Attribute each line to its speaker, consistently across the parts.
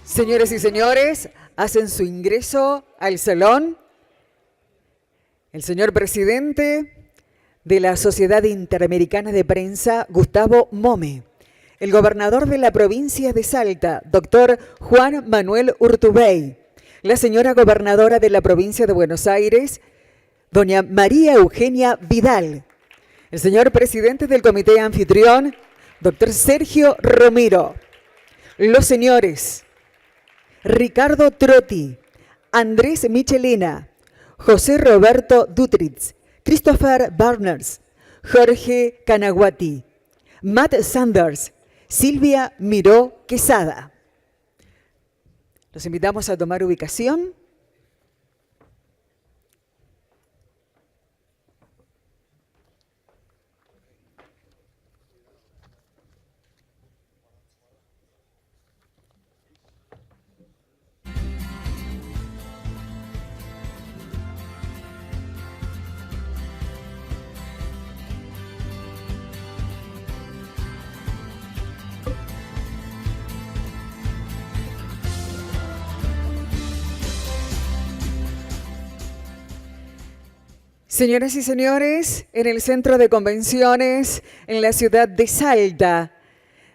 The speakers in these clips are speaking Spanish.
Speaker 1: Señoras y señores, hacen su ingreso al salón el señor presidente de la Sociedad Interamericana de Prensa, Gustavo Mome, el gobernador de la provincia de Salta, doctor Juan Manuel Urtubey, la señora gobernadora de la provincia de Buenos Aires, doña María Eugenia Vidal, el señor presidente del comité anfitrión, doctor Sergio Romero, los señores Ricardo Trotti, Andrés Michelena, José Roberto Dutritz, Christopher Barners, Jorge Canaguati, Matt Sanders, Silvia Miró Quesada. Los invitamos a tomar ubicación. Señoras y señores, en el Centro de Convenciones, en la ciudad de Salta,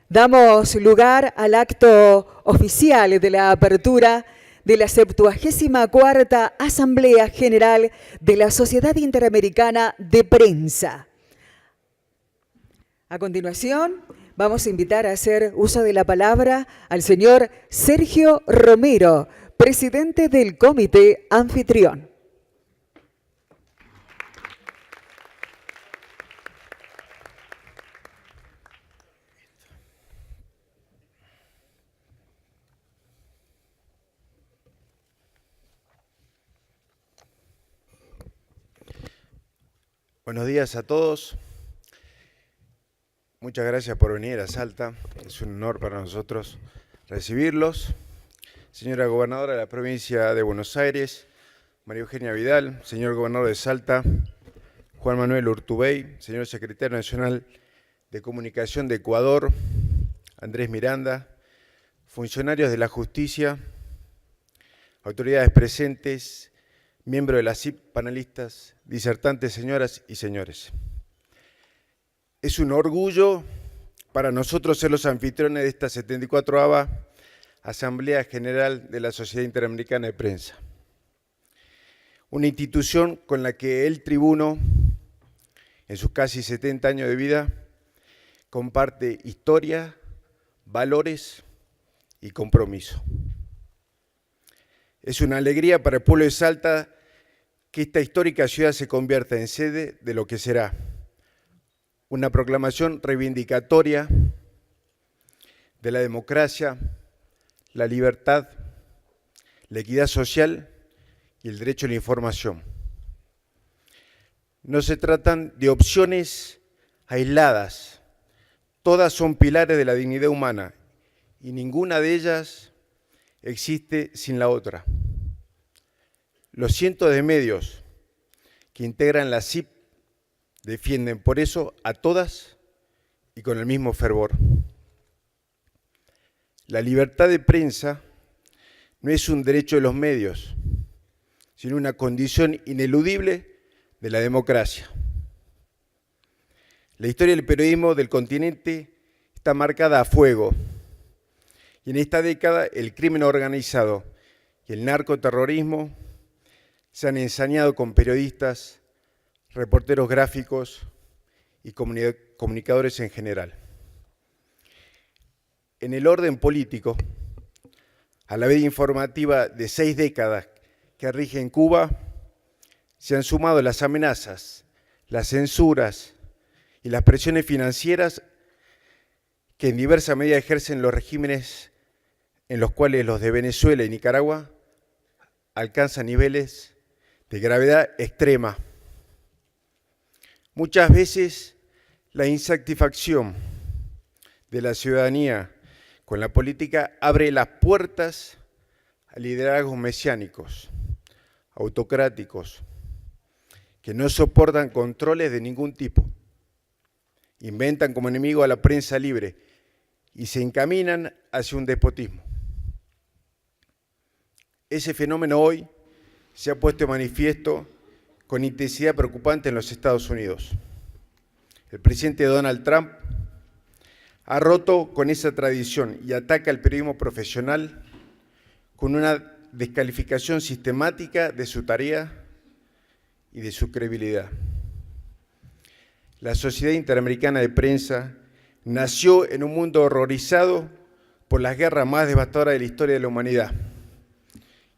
Speaker 1: damos lugar al acto oficial de la apertura de la 74ª Asamblea General de la Sociedad Interamericana de Prensa. A continuación, vamos a invitar a hacer uso de la palabra al señor Sergio Romero, presidente del Comité Anfitrión.
Speaker 2: Buenos días a todos. Muchas gracias por venir a Salta. Es un honor para nosotros recibirlos. Señora gobernadora de la provincia de Buenos Aires, María Eugenia Vidal, señor gobernador de Salta, Juan Manuel Urtubey, señor secretario nacional de Comunicación de Ecuador, Andrés Miranda, funcionarios de la justicia, autoridades presentes, miembros de la CIP, panelistas, disertantes, señoras y señores. Es un orgullo para nosotros ser los anfitriones de esta 74ª Asamblea General de la Sociedad Interamericana de Prensa. Una institución con la que el tribuno, en sus casi 70 años de vida, comparte historia, valores y compromiso. Es una alegría para el pueblo de Salta que esta histórica ciudad se convierta en sede de lo que será una proclamación reivindicatoria de la democracia, la libertad, la equidad social y el derecho a la información. No se tratan de opciones aisladas, todas son pilares de la dignidad humana y ninguna de ellas existe sin la otra. Los cientos de medios que integran la CIP defienden por eso a todas y con el mismo fervor. La libertad de prensa no es un derecho de los medios, sino una condición ineludible de la democracia. La historia del periodismo del continente está marcada a fuego y en esta década el crimen organizado y el narcoterrorismo se han ensañado con periodistas, reporteros gráficos y comunicadores en general. En el orden político, a la veda informativa de 6 décadas que rige en Cuba, se han sumado las amenazas, las censuras y las presiones financieras que en diversa medida ejercen los regímenes en los cuales los de Venezuela y Nicaragua alcanzan niveles de gravedad extrema. Muchas veces la insatisfacción de la ciudadanía con la política abre las puertas a liderazgos mesiánicos, autocráticos, que no soportan controles de ningún tipo, inventan como enemigo a la prensa libre y se encaminan hacia un despotismo. Ese fenómeno hoy se ha puesto de manifiesto con intensidad preocupante en los Estados Unidos. El presidente Donald Trump ha roto con esa tradición y ataca al periodismo profesional con una descalificación sistemática de su tarea y de su credibilidad. La Sociedad Interamericana de Prensa nació en un mundo horrorizado por las guerras más devastadoras de la historia de la humanidad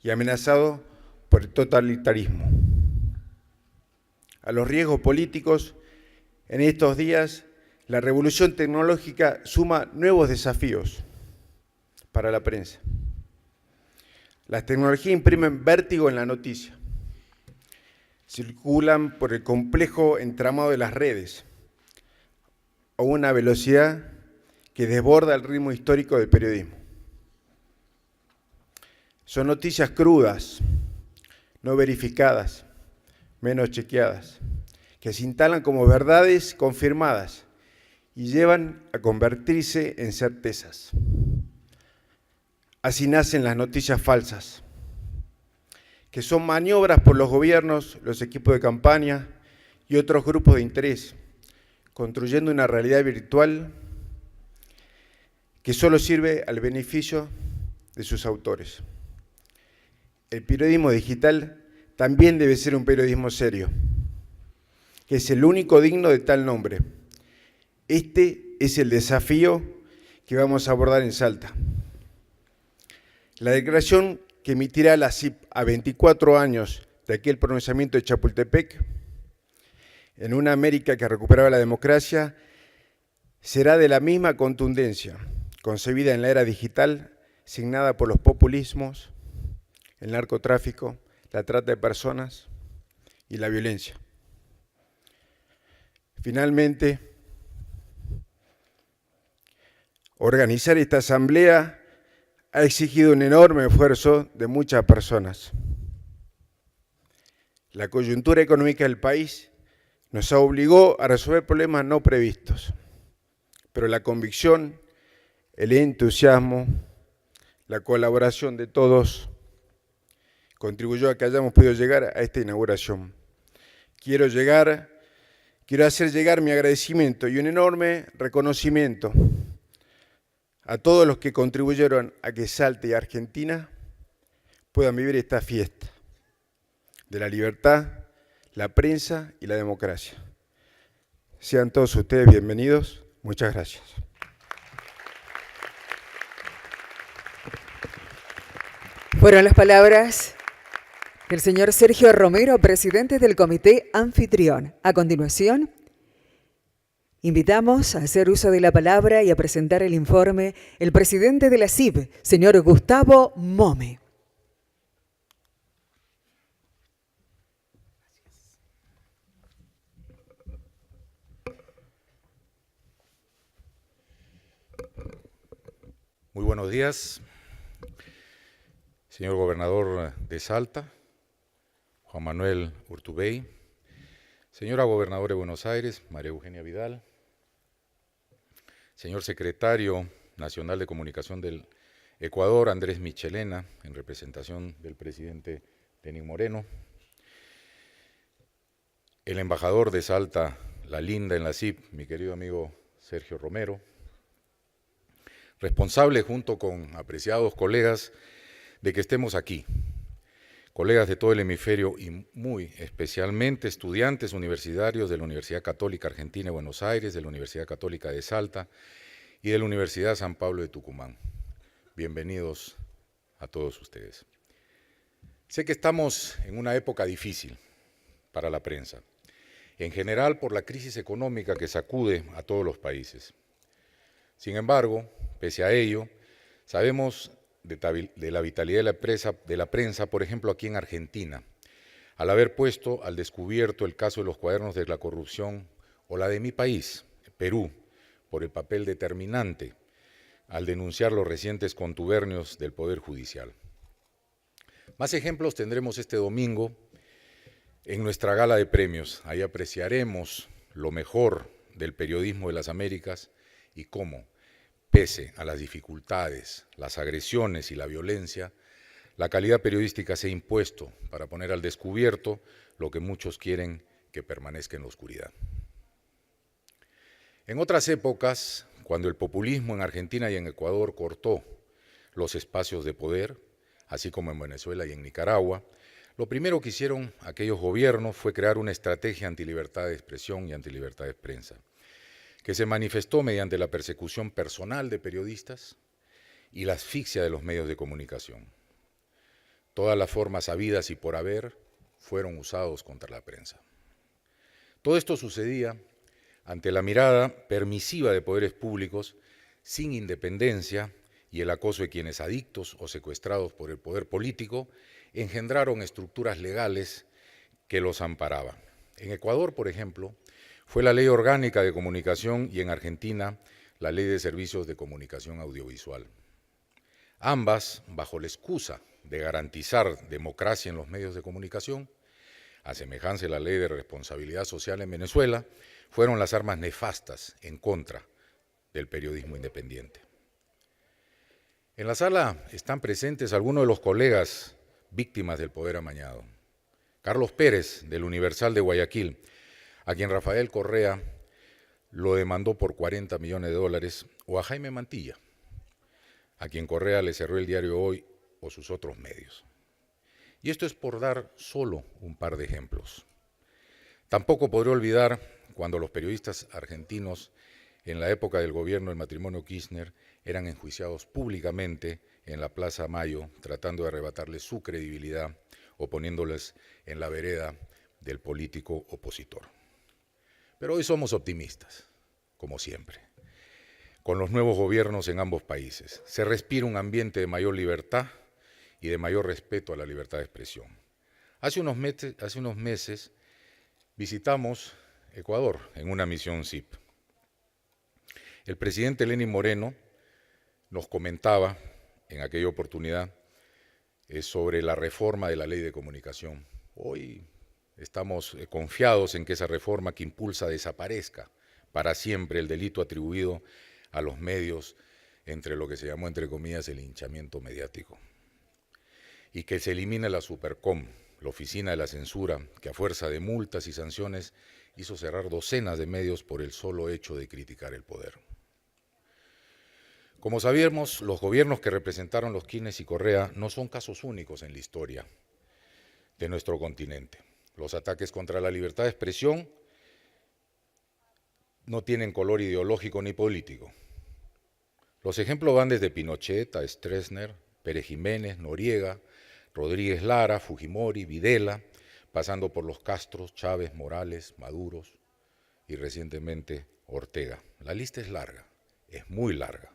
Speaker 2: y amenazado por el totalitarismo. A los riesgos políticos, en estos días, la revolución tecnológica suma nuevos desafíos para la prensa. Las tecnologías imprimen vértigo en la noticia. Circulan por el complejo entramado de las redes a una velocidad que desborda el ritmo histórico del periodismo. Son noticias crudas, no verificadas, menos chequeadas, que se instalan como verdades confirmadas y llevan a convertirse en certezas. Así nacen las noticias falsas, que son maniobras por los gobiernos, los equipos de campaña y otros grupos de interés, construyendo una realidad virtual que solo sirve al beneficio de sus autores. El periodismo digital también debe ser un periodismo serio, que es el único digno de tal nombre. Este es el desafío que vamos a abordar en Salta. La declaración que emitirá la CIP a 24 años de aquel pronunciamiento de Chapultepec, en una América que recuperaba la democracia, será de la misma contundencia, concebida en la era digital, signada por los populismos, el narcotráfico, la trata de personas y la violencia. Finalmente, organizar esta asamblea ha exigido un enorme esfuerzo de muchas personas. La coyuntura económica del país nos obligó a resolver problemas no previstos, pero la convicción, el entusiasmo, la colaboración de todos contribuyó a que hayamos podido llegar a esta inauguración. Quiero hacer llegar mi agradecimiento y un enorme reconocimiento a todos los que contribuyeron a que Salta y Argentina puedan vivir esta fiesta de la libertad, la prensa y la democracia. Sean todos ustedes bienvenidos. Muchas gracias.
Speaker 1: Fueron las palabras del señor Sergio Romero, presidente del Comité Anfitrión. A continuación, invitamos a hacer uso de la palabra y a presentar el informe el presidente de la CIP, señor Gustavo Mome.
Speaker 3: Muy buenos días, señor gobernador de Salta, Juan Manuel Urtubey, señora gobernadora de Buenos Aires, María Eugenia Vidal, señor secretario nacional de Comunicación del Ecuador, Andrés Michelena, en representación del presidente Lenín Moreno, el embajador de Salta, La Linda en la CIP, mi querido amigo Sergio Romero, responsable junto con apreciados colegas de que estemos aquí, colegas de todo el hemisferio y muy especialmente estudiantes universitarios de la Universidad Católica Argentina de Buenos Aires, de la Universidad Católica de Salta y de la Universidad San Pablo de Tucumán. Bienvenidos a todos ustedes. Sé que estamos en una época difícil para la prensa, en general por la crisis económica que sacude a todos los países. Sin embargo, pese a ello, sabemos de la vitalidad de la prensa, por ejemplo, aquí en Argentina, al haber puesto al descubierto el caso de los cuadernos de la corrupción, o la de mi país, Perú, por el papel determinante al denunciar los recientes contubernios del Poder Judicial. Más ejemplos tendremos este domingo en nuestra gala de premios. Ahí apreciaremos lo mejor del periodismo de las Américas y cómo, pese a las dificultades, las agresiones y la violencia, la calidad periodística se ha impuesto para poner al descubierto lo que muchos quieren que permanezca en la oscuridad. En otras épocas, cuando el populismo en Argentina y en Ecuador cortó los espacios de poder, así como en Venezuela y en Nicaragua, lo primero que hicieron aquellos gobiernos fue crear una estrategia antilibertad de expresión y antilibertad de prensa, que se manifestó mediante la persecución personal de periodistas y la asfixia de los medios de comunicación. Todas las formas habidas y por haber fueron usados contra la prensa. Todo esto sucedía ante la mirada permisiva de poderes públicos sin independencia y el acoso de quienes, adictos o secuestrados por el poder político, engendraron estructuras legales que los amparaban. En Ecuador, por ejemplo, fue la Ley Orgánica de Comunicación y en Argentina la Ley de Servicios de Comunicación Audiovisual. Ambas, bajo la excusa de garantizar democracia en los medios de comunicación, a semejanza de la Ley de Responsabilidad Social en Venezuela, fueron las armas nefastas en contra del periodismo independiente. En la sala están presentes algunos de los colegas víctimas del poder amañado. Carlos Pérez, del Universal de Guayaquil, a quien Rafael Correa lo demandó por $40 millones, o a Jaime Mantilla, a quien Correa le cerró el diario Hoy o sus otros medios. Y esto es por dar solo un par de ejemplos. Tampoco podré olvidar cuando los periodistas argentinos, en la época del gobierno del matrimonio Kirchner, eran enjuiciados públicamente en la Plaza Mayo, tratando de arrebatarles su credibilidad o poniéndoles en la vereda del político opositor. Pero hoy somos optimistas, como siempre. Con los nuevos gobiernos en ambos países, se respira un ambiente de mayor libertad y de mayor respeto a la libertad de expresión. Hace unos meses visitamos Ecuador en una misión CIP. El presidente Lenín Moreno nos comentaba en aquella oportunidad sobre la reforma de la Ley de Comunicación. Hoy estamos confiados en que esa reforma que impulsa desaparezca para siempre el delito atribuido a los medios entre lo que se llamó, entre comillas, el linchamiento mediático. Y que se elimine la Supercom, la oficina de la censura, que a fuerza de multas y sanciones hizo cerrar docenas de medios por el solo hecho de criticar el poder. Como sabíamos, los gobiernos que representaron los Kirchner y Correa no son casos únicos en la historia de nuestro continente. Los ataques contra la libertad de expresión no tienen color ideológico ni político. Los ejemplos van desde Pinochet a Stroessner, Pérez Jiménez, Noriega, Rodríguez Lara, Fujimori, Videla, pasando por los Castros, Chávez, Morales, Maduros y recientemente Ortega. La lista es larga, es muy larga.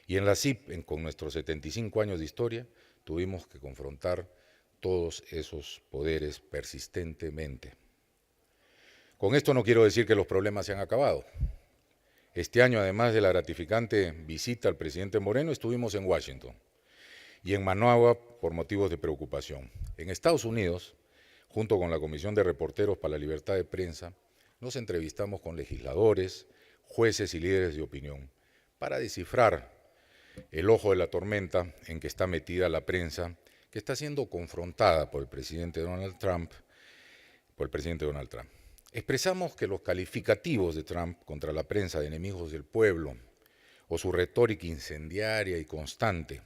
Speaker 3: Y en la CIP, con nuestros 75 años de historia, tuvimos que confrontar todos esos poderes persistentemente. Con esto no quiero decir que los problemas se han acabado. Este año, además de la gratificante visita al presidente Moreno, estuvimos en Washington y en Managua por motivos de preocupación. En Estados Unidos, junto con la Comisión de Reporteros para la Libertad de Prensa, nos entrevistamos con legisladores, jueces y líderes de opinión para descifrar el ojo de la tormenta en que está metida la prensa, que está siendo confrontada por el presidente Donald Trump. Expresamos que los calificativos de Trump contra la prensa de enemigos del pueblo o su retórica incendiaria y constante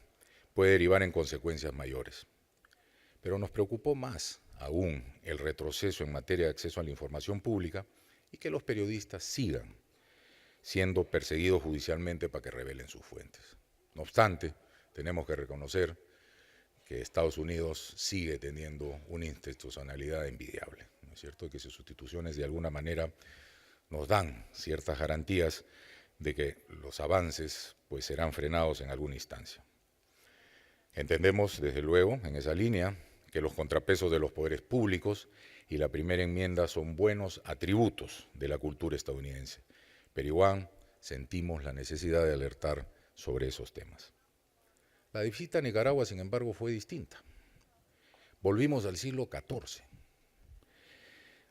Speaker 3: puede derivar en consecuencias mayores. Pero nos preocupó más aún el retroceso en materia de acceso a la información pública y que los periodistas sigan siendo perseguidos judicialmente para que revelen sus fuentes. No obstante, tenemos que reconocer que Estados Unidos sigue teniendo una institucionalidad envidiable, ¿no es cierto? Que sus sustituciones de alguna manera nos dan ciertas garantías de que los avances pues serán frenados en alguna instancia. Entendemos, desde luego, en esa línea, que los contrapesos de los poderes públicos y la primera enmienda son buenos atributos de la cultura estadounidense, pero igual sentimos la necesidad de alertar sobre esos temas. La visita a Nicaragua, sin embargo, fue distinta. Volvimos al siglo XIV,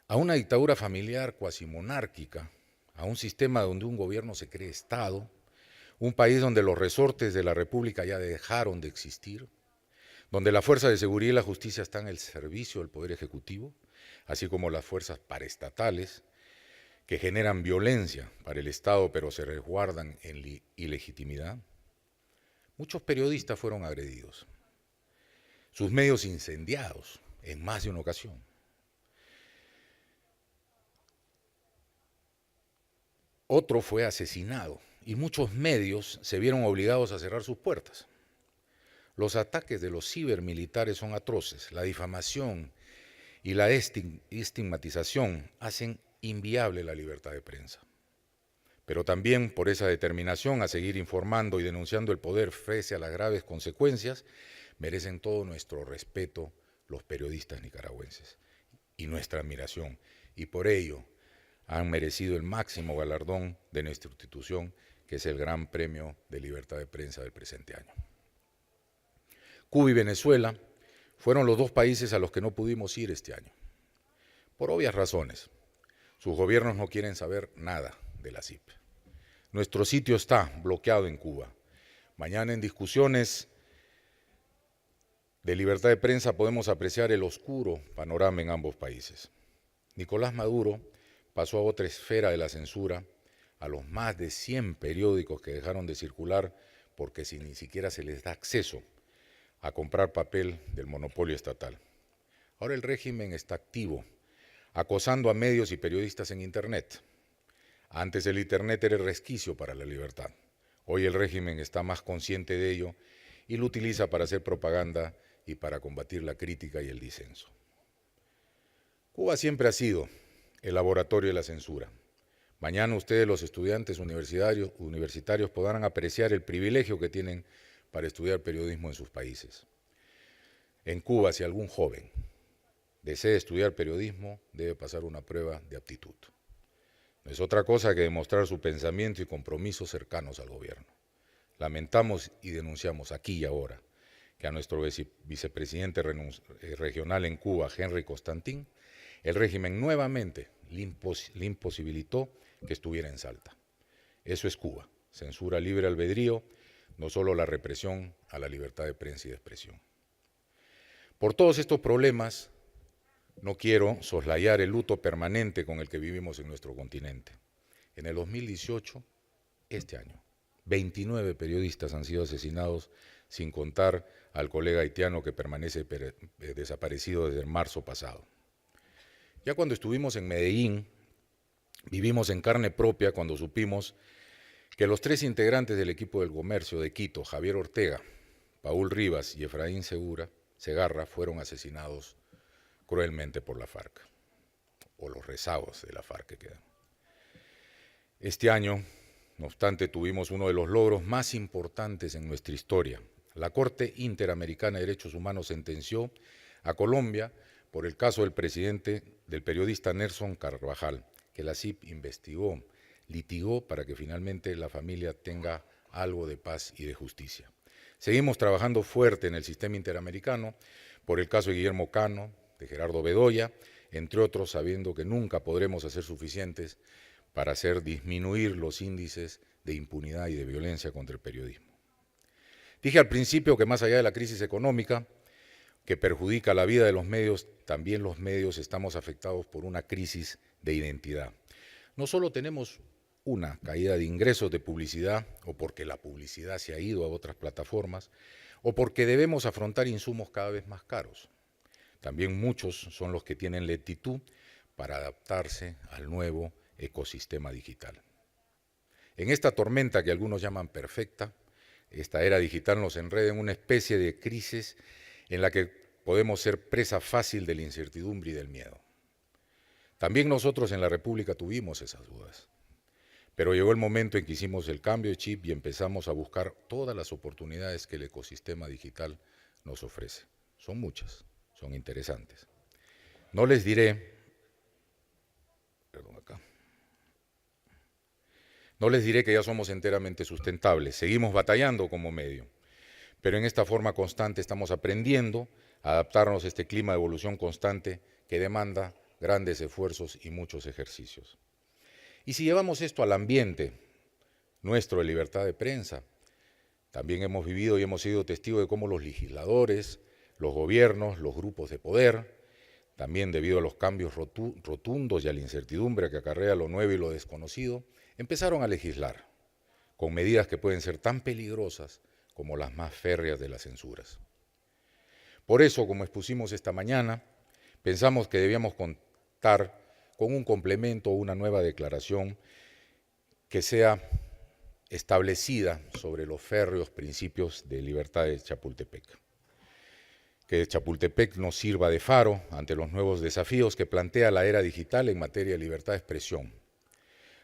Speaker 3: a una dictadura familiar cuasi monárquica, a un sistema donde un gobierno se cree Estado, un país donde los resortes de la República ya dejaron de existir, donde la fuerza de seguridad y la justicia están al servicio del Poder Ejecutivo, así como las fuerzas paraestatales, que generan violencia para el Estado, pero se resguardan en ilegitimidad. Muchos periodistas fueron agredidos, sus medios incendiados en más de una ocasión. Otro fue asesinado y muchos medios se vieron obligados a cerrar sus puertas. Los ataques de los cibermilitares son atroces, la difamación y la estigmatización hacen inviable la libertad de prensa. Pero también por esa determinación a seguir informando y denunciando el poder frente a las graves consecuencias, merecen todo nuestro respeto los periodistas nicaragüenses y nuestra admiración. Y por ello han merecido el máximo galardón de nuestra institución, que es el Gran Premio de Libertad de Prensa del presente año. Cuba y Venezuela fueron los dos países a los que no pudimos ir este año, por obvias razones. Sus gobiernos no quieren saber nada de la CIP. Nuestro sitio está bloqueado en Cuba. Mañana en discusiones de libertad de prensa podemos apreciar el oscuro panorama en ambos países. Nicolás Maduro pasó a otra esfera de la censura, a los más de 100 periódicos que dejaron de circular porque ni siquiera se les da acceso a comprar papel del monopolio estatal. Ahora el régimen está activo, acosando a medios y periodistas en Internet. Antes el Internet era el resquicio para la libertad. Hoy el régimen está más consciente de ello y lo utiliza para hacer propaganda y para combatir la crítica y el disenso. Cuba siempre ha sido el laboratorio de la censura. Mañana ustedes, los estudiantes universitarios, podrán apreciar el privilegio que tienen para estudiar periodismo en sus países. En Cuba, si algún joven desea estudiar periodismo, debe pasar una prueba de aptitud. No es otra cosa que demostrar su pensamiento y compromisos cercanos al gobierno. Lamentamos y denunciamos aquí y ahora que a nuestro vicepresidente regional en Cuba, Henry Constantin, el régimen nuevamente le imposibilitó que estuviera en Salta. Eso es Cuba, censura libre albedrío, no solo la represión a la libertad de prensa y de expresión. Por todos estos problemas, no quiero soslayar el luto permanente con el que vivimos en nuestro continente. En el 2018, este año, 29 periodistas han sido asesinados, sin contar al colega haitiano que permanece desaparecido desde marzo pasado. Ya cuando estuvimos en Medellín, vivimos en carne propia cuando supimos que los 3 integrantes del equipo del comercio de Quito, Javier Ortega, Paul Rivas y Efraín Segarra, fueron asesinados cruelmente por la FARC, o los rezagos de la FARC que quedan. Este año, no obstante, tuvimos uno de los logros más importantes en nuestra historia. La Corte Interamericana de Derechos Humanos sentenció a Colombia por el caso del periodista Nelson Carvajal, que la CIP litigó para que finalmente la familia tenga algo de paz y de justicia. Seguimos trabajando fuerte en el sistema interamericano por el caso de Guillermo Cano, de Gerardo Bedoya, entre otros, sabiendo que nunca podremos hacer suficientes para hacer disminuir los índices de impunidad y de violencia contra el periodismo. Dije al principio que más allá de la crisis económica que perjudica la vida de los medios, también los medios estamos afectados por una crisis de identidad. No solo tenemos una caída de ingresos de publicidad, o porque la publicidad se ha ido a otras plataformas, o porque debemos afrontar insumos cada vez más caros. También muchos son los que tienen lentitud para adaptarse al nuevo ecosistema digital. En esta tormenta que algunos llaman perfecta, esta era digital nos enreda en una especie de crisis en la que podemos ser presa fácil de la incertidumbre y del miedo. También nosotros en la República tuvimos esas dudas, pero llegó el momento en que hicimos el cambio de chip y empezamos a buscar todas las oportunidades que el ecosistema digital nos ofrece. Son muchas, son interesantes. No les diré que ya somos enteramente sustentables, seguimos batallando como medio, pero en esta forma constante estamos aprendiendo a adaptarnos a este clima de evolución constante que demanda grandes esfuerzos y muchos ejercicios. Y si llevamos esto al ambiente nuestro de libertad de prensa, también hemos vivido y hemos sido testigos de cómo los legisladores, los gobiernos, los grupos de poder, también debido a los cambios rotundos y a la incertidumbre que acarrea lo nuevo y lo desconocido, empezaron a legislar con medidas que pueden ser tan peligrosas como las más férreas de las censuras. Por eso, como expusimos esta mañana, pensamos que debíamos contar con un complemento o una nueva declaración que sea establecida sobre los férreos principios de libertad de Chapultepec. Que Chapultepec nos sirva de faro ante los nuevos desafíos que plantea la era digital en materia de libertad de expresión.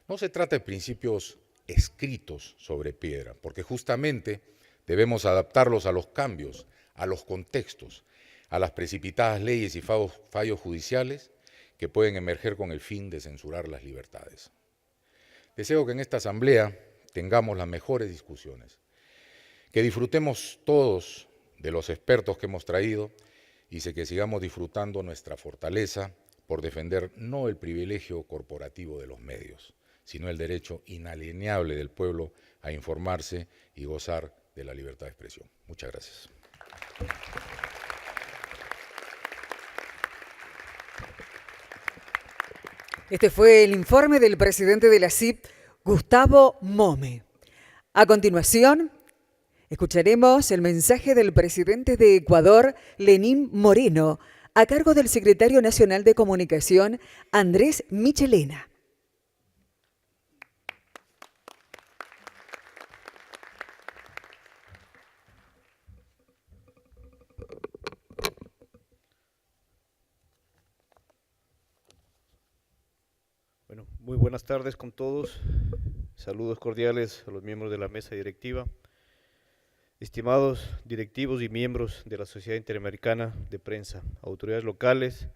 Speaker 3: No se trata de principios escritos sobre piedra, porque justamente debemos adaptarlos a los cambios, a los contextos, a las precipitadas leyes y fallos judiciales que pueden emerger con el fin de censurar las libertades. Deseo que en esta asamblea tengamos las mejores discusiones, que disfrutemos todos de los expertos que hemos traído y que sigamos disfrutando nuestra fortaleza por defender no el privilegio corporativo de los medios, sino el derecho inalienable del pueblo a informarse y gozar de la libertad de expresión. Muchas gracias.
Speaker 1: Este fue el informe del presidente de la CIP, Gustavo Mome. A continuación, escucharemos el mensaje del presidente de Ecuador, Lenín Moreno, a cargo del secretario nacional de Comunicación, Andrés Michelena.
Speaker 4: Bueno, muy buenas tardes con todos. Saludos cordiales a los miembros de la mesa directiva. Estimados directivos y miembros de la Sociedad Interamericana de Prensa, autoridades locales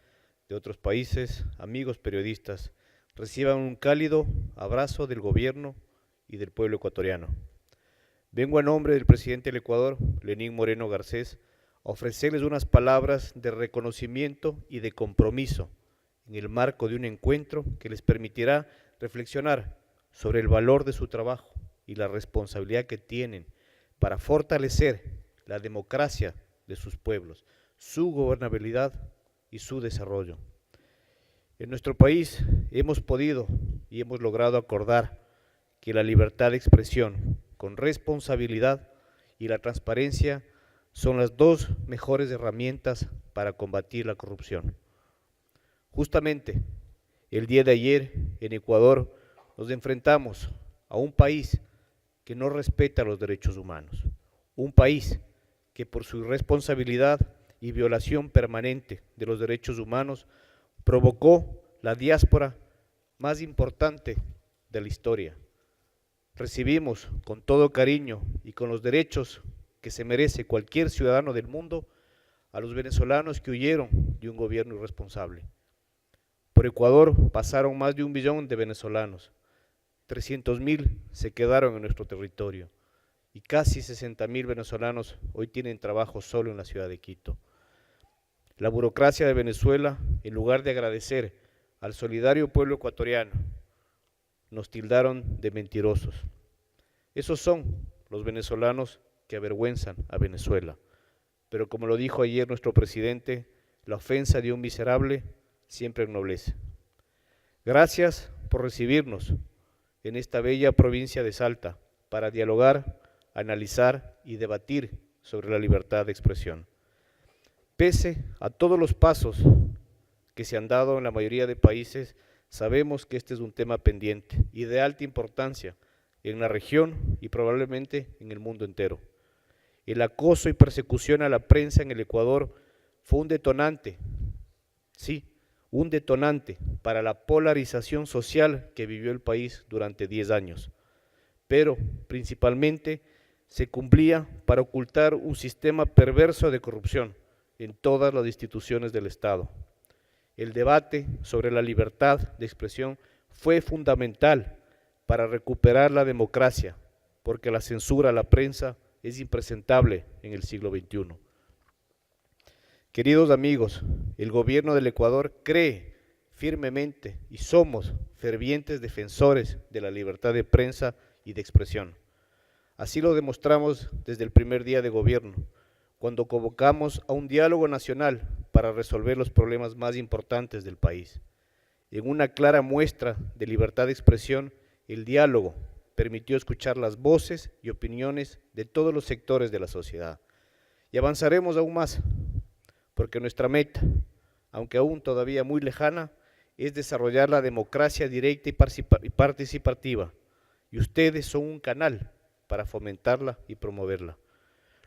Speaker 4: de otros países, amigos periodistas, reciban un cálido abrazo del gobierno y del pueblo ecuatoriano. Vengo a nombre del presidente del Ecuador, Lenín Moreno Garcés, a ofrecerles unas palabras de reconocimiento y de compromiso en el marco de un encuentro que les permitirá reflexionar sobre el valor de su trabajo y la responsabilidad que tienen para fortalecer la democracia de sus pueblos, su gobernabilidad y su desarrollo. En nuestro país hemos podido y hemos logrado acordar que la libertad de expresión con responsabilidad y la transparencia son las dos mejores herramientas para combatir la corrupción. Justamente el día de ayer en Ecuador nos enfrentamos a un país que no respeta los derechos humanos, un país que por su irresponsabilidad y violación permanente de los derechos humanos provocó la diáspora más importante de la historia. Recibimos con todo cariño y con los derechos que se merece cualquier ciudadano del mundo a los venezolanos que huyeron de un gobierno irresponsable. Por Ecuador pasaron más de 1 millón de venezolanos, 300.000 se quedaron en nuestro territorio y casi 60.000 venezolanos hoy tienen trabajo solo en la ciudad de Quito. La burocracia de Venezuela, en lugar de agradecer al solidario pueblo ecuatoriano, nos tildaron de mentirosos. Esos son los venezolanos que avergüenzan a Venezuela. Pero como lo dijo ayer nuestro presidente, la ofensa de un miserable siempre ennoblece. Gracias por recibirnos en esta bella provincia de Salta para dialogar, analizar y debatir sobre la libertad de expresión. Pese a todos los pasos que se han dado en la mayoría de países, sabemos que este es un tema pendiente y de alta importancia en la región y probablemente en el mundo entero. El acoso y persecución a la prensa en el Ecuador fue un detonante, sí, un detonante para la polarización social que vivió el país durante 10 años, pero principalmente se cumplía para ocultar un sistema perverso de corrupción en todas las instituciones del Estado. El debate sobre la libertad de expresión fue fundamental para recuperar la democracia, porque la censura a la prensa es impresentable en el siglo XXI. Queridos amigos, el gobierno del Ecuador cree firmemente y somos fervientes defensores de la libertad de prensa y de expresión. Así lo demostramos desde el primer día de gobierno, cuando convocamos a un diálogo nacional para resolver los problemas más importantes del país. En una clara muestra de libertad de expresión, el diálogo permitió escuchar las voces y opiniones de todos los sectores de la sociedad. Y avanzaremos aún más, porque nuestra meta, aunque aún todavía muy lejana, es desarrollar la democracia directa y participativa, y ustedes son un canal para fomentarla y promoverla.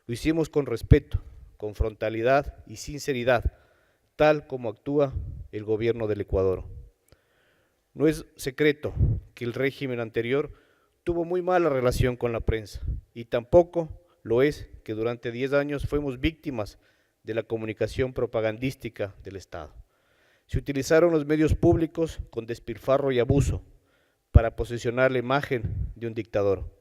Speaker 4: Lo hicimos con respeto, con frontalidad y sinceridad, tal como actúa el gobierno del Ecuador. No es secreto que el régimen anterior tuvo muy mala relación con la prensa, y tampoco lo es que durante 10 años fuimos víctimas de la comunicación propagandística del Estado. Se utilizaron los medios públicos con despilfarro y abuso para posicionar la imagen de un dictador.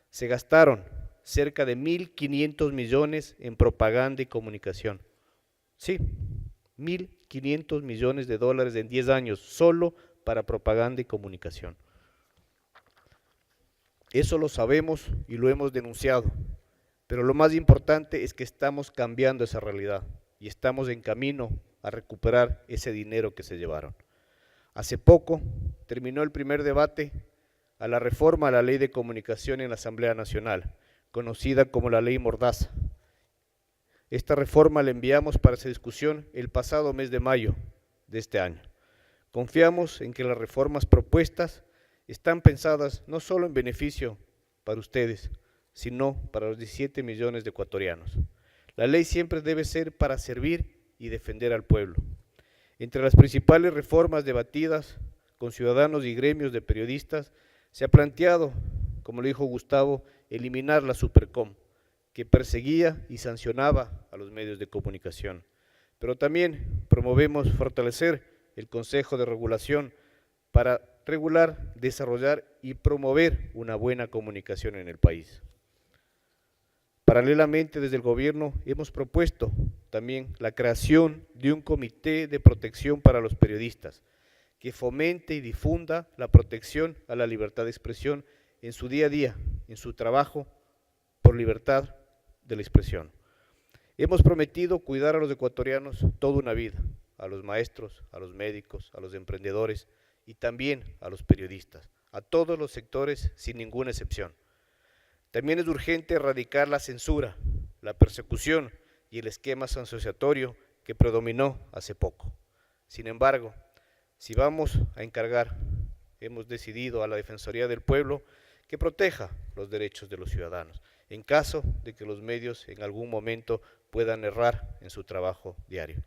Speaker 4: Se gastaron cerca de 1.500 millones en propaganda y comunicación. Sí, 1.500 millones de dólares en 10 años, solo para propaganda y comunicación. Eso lo sabemos y lo hemos denunciado, pero lo más importante es que estamos cambiando esa realidad y estamos en camino a recuperar ese dinero que se llevaron. Hace poco terminó el primer debate a la reforma a la Ley de Comunicación en la Asamblea Nacional, conocida como la Ley Mordaza. Esta reforma la enviamos para esa discusión el pasado mes de mayo de este año. Confiamos en que las reformas propuestas están pensadas no solo en beneficio para ustedes, sino para los 17 millones de ecuatorianos. La ley siempre debe ser para servir y defender al pueblo. Entre las principales reformas debatidas con ciudadanos y gremios de periodistas, se ha planteado, como lo dijo Gustavo, eliminar la Supercom, que perseguía y sancionaba a los medios de comunicación. Pero también promovemos fortalecer el Consejo de Regulación para regular, desarrollar y promover una buena comunicación en el país. Paralelamente, desde el gobierno hemos propuesto también la creación de un comité de protección para los periodistas, que fomente y difunda la protección a la libertad de expresión en su día a día, en su trabajo por libertad de la expresión. Hemos prometido cuidar a los ecuatorianos toda una vida, a los maestros, a los médicos, a los emprendedores y también a los periodistas, a todos los sectores sin ninguna excepción. También es urgente erradicar la censura, la persecución y el esquema sancionatorio que predominó hace poco. Sin embargo, si vamos a encargar, hemos decidido a la Defensoría del Pueblo que proteja los derechos de los ciudadanos, en caso de que los medios en algún momento puedan errar en su trabajo diario.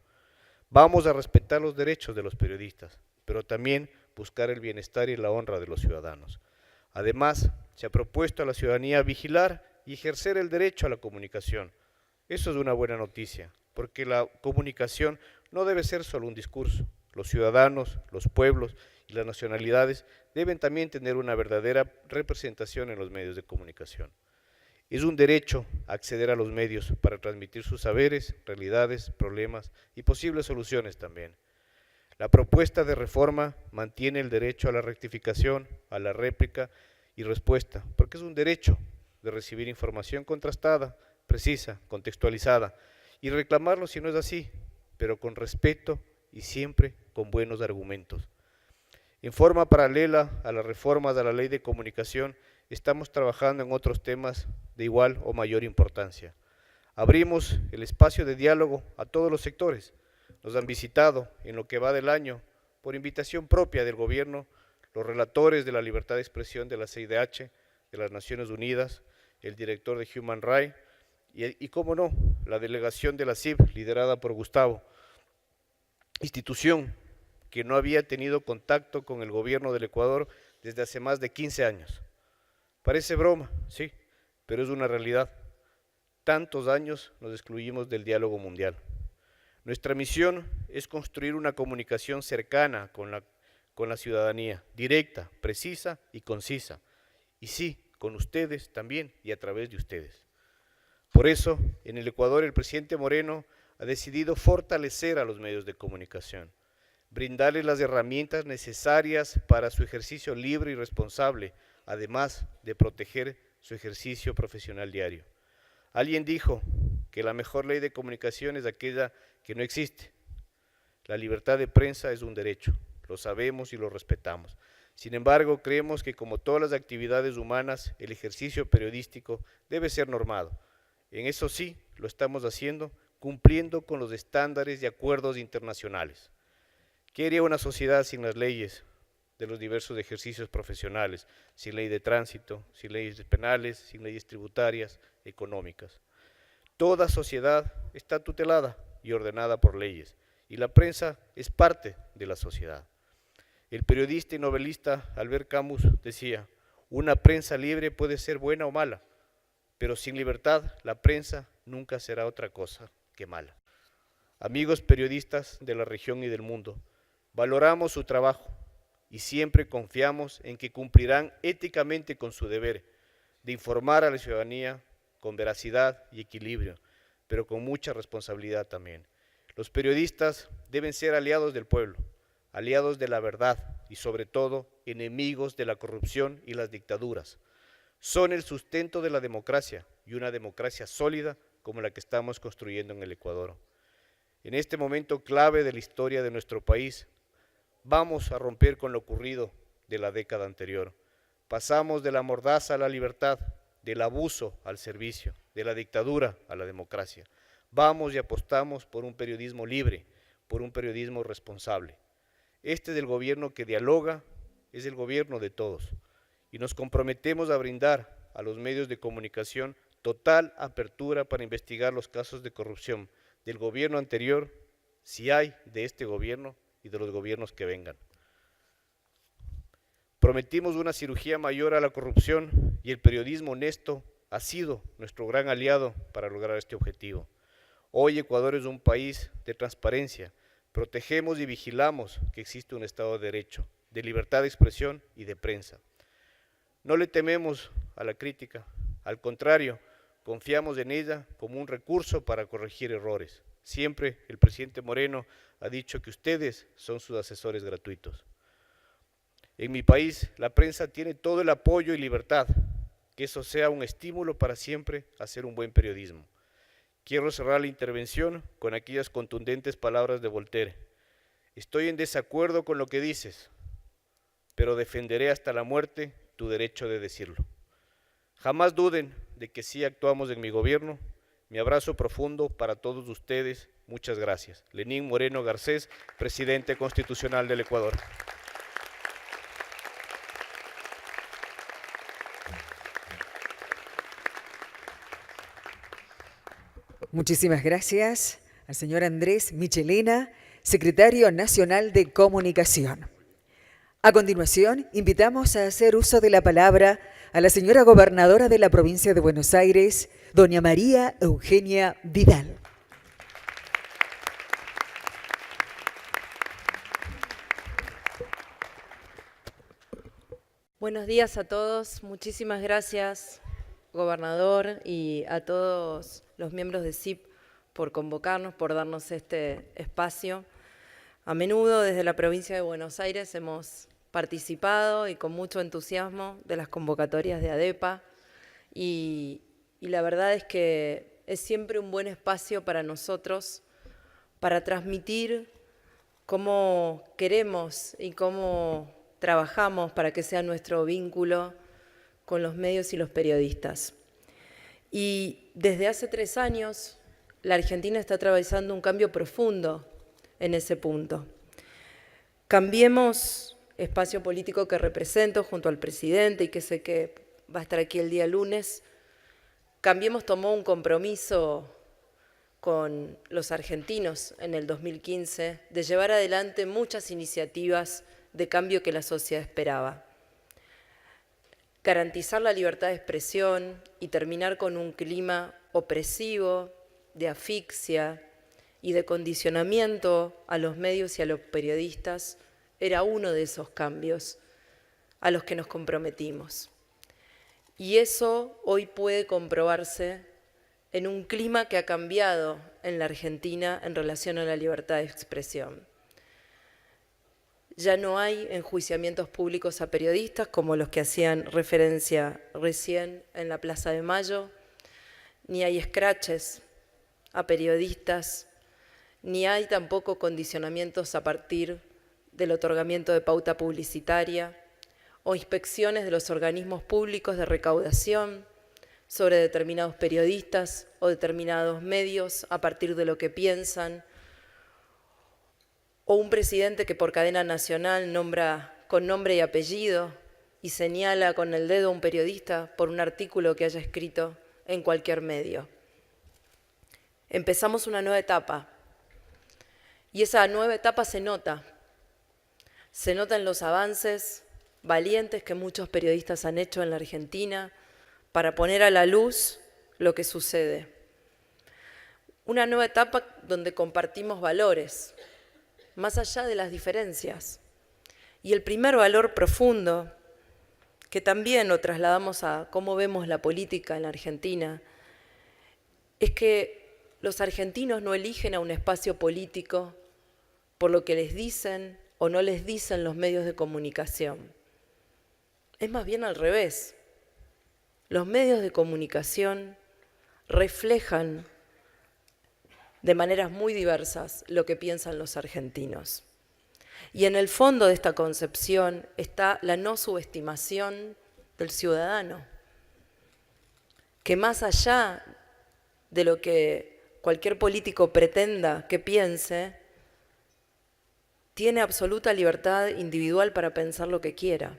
Speaker 4: Vamos a respetar los derechos de los periodistas, pero también buscar el bienestar y la honra de los ciudadanos. Además, se ha propuesto a la ciudadanía vigilar y ejercer el derecho a la comunicación. Eso es una buena noticia, porque la comunicación no debe ser solo un discurso. Los ciudadanos, los pueblos y las nacionalidades deben también tener una verdadera representación en los medios de comunicación. Es un derecho acceder a los medios para transmitir sus saberes, realidades, problemas y posibles soluciones también. La propuesta de reforma mantiene el derecho a la rectificación, a la réplica y respuesta, porque es un derecho de recibir información contrastada, precisa, contextualizada, y reclamarlo si no es así, pero con respeto y siempre con buenos argumentos. En forma paralela a las reformas de la Ley de Comunicación, estamos trabajando en otros temas de igual o mayor importancia. Abrimos el espacio de diálogo a todos los sectores. Nos han visitado en lo que va del año, por invitación propia del gobierno, los relatores de la libertad de expresión de la CIDH, de las Naciones Unidas, el director de Human Rights y cómo no, la delegación de la CIB, liderada por Gustavo, institución que no había tenido contacto con el gobierno del Ecuador desde hace más de 15 años. Parece broma, sí, pero es una realidad. Tantos años nos excluimos del diálogo mundial. Nuestra misión es construir una comunicación cercana con la ciudadanía, directa, precisa y concisa. Y sí, con ustedes también y a través de ustedes. Por eso, en el Ecuador, el presidente Moreno ha decidido fortalecer a los medios de comunicación, brindarles las herramientas necesarias para su ejercicio libre y responsable, además de proteger su ejercicio profesional diario. Alguien dijo que la mejor ley de comunicación es aquella que no existe. La libertad de prensa es un derecho, lo sabemos y lo respetamos. Sin embargo, creemos que como todas las actividades humanas, el ejercicio periodístico debe ser normado. En eso sí, lo estamos haciendo, cumpliendo con los estándares y acuerdos internacionales. ¿Qué haría una sociedad sin las leyes de los diversos ejercicios profesionales, sin ley de tránsito, sin leyes penales, sin leyes tributarias, económicas? Toda sociedad está tutelada y ordenada por leyes, y la prensa es parte de la sociedad. El periodista y novelista Albert Camus decía: una prensa libre puede ser buena o mala, pero sin libertad la prensa nunca será otra cosa que mala. Amigos periodistas de la región y del mundo, valoramos su trabajo y siempre confiamos en que cumplirán éticamente con su deber de informar a la ciudadanía con veracidad y equilibrio, pero con mucha responsabilidad también. Los periodistas deben ser aliados del pueblo, aliados de la verdad y sobre todo enemigos de la corrupción y las dictaduras. Son el sustento de la democracia y una democracia sólida como la que estamos construyendo en el Ecuador. En este momento clave de la historia de nuestro país, vamos a romper con lo ocurrido de la década anterior. Pasamos de la mordaza a la libertad, del abuso al servicio, de la dictadura a la democracia. Vamos y apostamos por un periodismo libre, por un periodismo responsable. Este es el gobierno que dialoga, es el gobierno de todos. Y nos comprometemos a brindar a los medios de comunicación total apertura para investigar los casos de corrupción del gobierno anterior, si hay de este gobierno y de los gobiernos que vengan. Prometimos una cirugía mayor a la corrupción y el periodismo honesto ha sido nuestro gran aliado para lograr este objetivo. Hoy Ecuador es un país de transparencia, protegemos y vigilamos que existe un Estado de Derecho, de libertad de expresión y de prensa. No le tememos a la crítica, al contrario, confiamos en ella como un recurso para corregir errores. Siempre el presidente Moreno ha dicho que ustedes son sus asesores gratuitos. En mi país, la prensa tiene todo el apoyo y libertad, que eso sea un estímulo para siempre hacer un buen periodismo. Quiero cerrar la intervención con aquellas contundentes palabras de Voltaire. Estoy en desacuerdo con lo que dices, pero defenderé hasta la muerte tu derecho de decirlo. Jamás duden de que sí actuamos en mi gobierno. Mi abrazo profundo para todos ustedes. Muchas gracias. Lenín Moreno Garcés, presidente constitucional del Ecuador.
Speaker 1: Muchísimas gracias al señor Andrés Michelena, secretario nacional de Comunicación. A continuación, invitamos a hacer uso de la palabra a la señora gobernadora de la provincia de Buenos Aires, doña María Eugenia Vidal.
Speaker 5: Buenos días a todos, muchísimas gracias, gobernador, y a todos los miembros de CIP por convocarnos, por darnos este espacio. A menudo desde la provincia de Buenos Aires hemos participado y con mucho entusiasmo de las convocatorias de ADEPA y la verdad es que es siempre un buen espacio para nosotros para transmitir cómo queremos y cómo trabajamos para que sea nuestro vínculo con los medios y los periodistas. Y desde hace 3 años la Argentina está atravesando un cambio profundo en ese punto. Cambiemos espacio político que represento junto al presidente y que sé que va a estar aquí el día lunes. Cambiemos tomó un compromiso con los argentinos en el 2015 de llevar adelante muchas iniciativas de cambio que la sociedad esperaba. Garantizar la libertad de expresión y terminar con un clima opresivo, de asfixia y de condicionamiento a los medios y a los periodistas era uno de esos cambios a los que nos comprometimos. Y eso hoy puede comprobarse en un clima que ha cambiado en la Argentina en relación a la libertad de expresión. Ya no hay enjuiciamientos públicos a periodistas como los que hacían referencia recién en la Plaza de Mayo, ni hay escraches a periodistas, ni hay tampoco condicionamientos a partir del otorgamiento de pauta publicitaria o inspecciones de los organismos públicos de recaudación sobre determinados periodistas o determinados medios a partir de lo que piensan, o un presidente que por cadena nacional nombra con nombre y apellido y señala con el dedo a un periodista por un artículo que haya escrito en cualquier medio. Empezamos una nueva etapa y esa nueva etapa se nota en los avances valientes que muchos periodistas han hecho en la Argentina para poner a la luz lo que sucede. Una nueva etapa donde compartimos valores, más allá de las diferencias. Y el primer valor profundo, que también lo trasladamos a cómo vemos la política en la Argentina, es que los argentinos no eligen a un espacio político por lo que les dicen o no les dicen los medios de comunicación. Es más bien al revés. Los medios de comunicación reflejan de maneras muy diversas lo que piensan los argentinos. Y en el fondo de esta concepción está la no subestimación del ciudadano, que más allá de lo que cualquier político pretenda que piense, tiene absoluta libertad individual para pensar lo que quiera.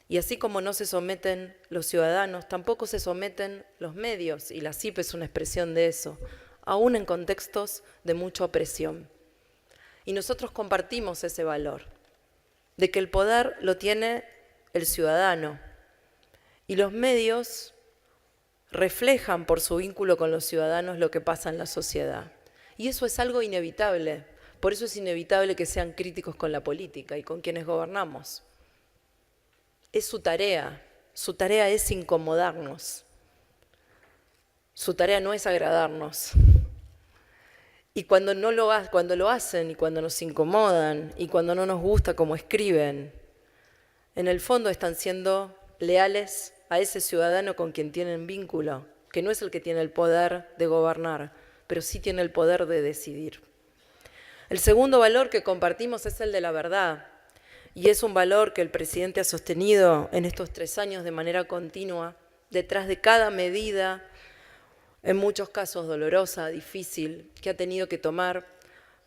Speaker 5: Y así como no se someten los ciudadanos, tampoco se someten los medios, y la CIP es una expresión de eso, aún en contextos de mucha opresión. Y nosotros compartimos ese valor, de que el poder lo tiene el ciudadano, y los medios reflejan por su vínculo con los ciudadanos lo que pasa en la sociedad. Y eso es algo inevitable, por eso es inevitable que sean críticos con la política y con quienes gobernamos. Es su tarea es incomodarnos, su tarea no es agradarnos. Y cuando lo hacen y cuando nos incomodan y cuando no nos gusta cómo escriben, en el fondo están siendo leales a ese ciudadano con quien tienen vínculo, que no es el que tiene el poder de gobernar, pero sí tiene el poder de decidir. El segundo valor que compartimos es el de la verdad, y es un valor que el presidente ha sostenido en estos 3 años de manera continua, detrás de cada medida, en muchos casos dolorosa, difícil, que ha tenido que tomar